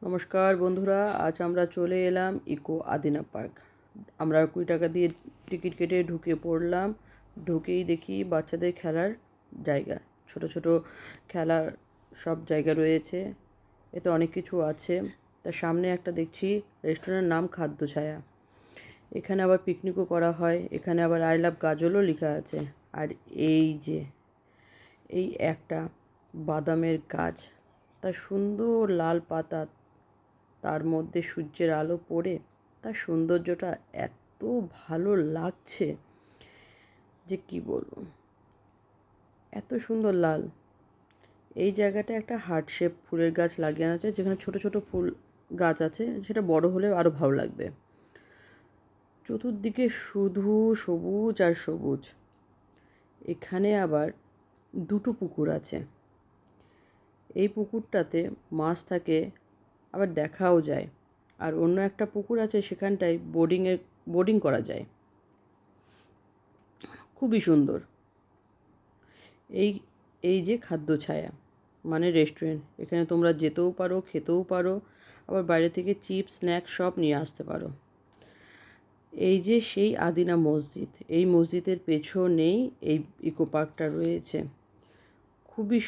নমস্কার বন্ধুরা, আজ আমরা চলে এলাম ইকো আদিনা পার্ক। আমরা 20 টাকা দিয়ে টিকিট কেটে ঢুকে পড়লাম। ঢুকেই দেখি বাচ্চাদের খেলার জায়গা, ছোট ছোট খেলার সব জায়গা রয়েছে। এতে অনেক কিছু আছে। তার সামনে একটা দেখছি রেস্টুরেন্টের নাম খাদ্য ছায়া। এখানে আবার পিকনিকও করা হয়। এখানে আবার আই লাভ গাজলও লেখা আছে। আর এই একটা বাদামের গাছ, তার সুন্দর লাল পাতা, তার মধ্যে সূর্যের আলো পড়ে তার সৌন্দর্যটা এত ভালো লাগছে যে কি বলবো, এত সুন্দর লাল। এই জায়গাটা একটা হার্ট শেপ ফুলের গাছ লাগিয়ে আছে, যেখানে ছোট ছোট ফুল গাছ আছে, সেটা বড় হলে আরও ভালো লাগবে। চতুর্দিকে শুধু সবুজ আর সবুজ। এখানে আবার দুটো পুকুর আছে। এই পুকুরটাতে মাছ থাকে, আবার দেখাও যায়। আর অন্য একটা পুকুর আছে, সেখানটায় বোটিং করা যায়। খুবই সুন্দর। এই এই যে খাদ্য ছায়া মানে রেস্টুরেন্ট, এখানে তোমরা যেতেও পারো, খেতেও পারো, আবার বাইরে থেকে চিপস স্ন্যাক্স সব নিয়ে আসতে পারো। এই যে সেই আদিনা মসজিদ, এই মসজিদের পেছনেই এই ইকো পার্কটা রয়েছে। খুবই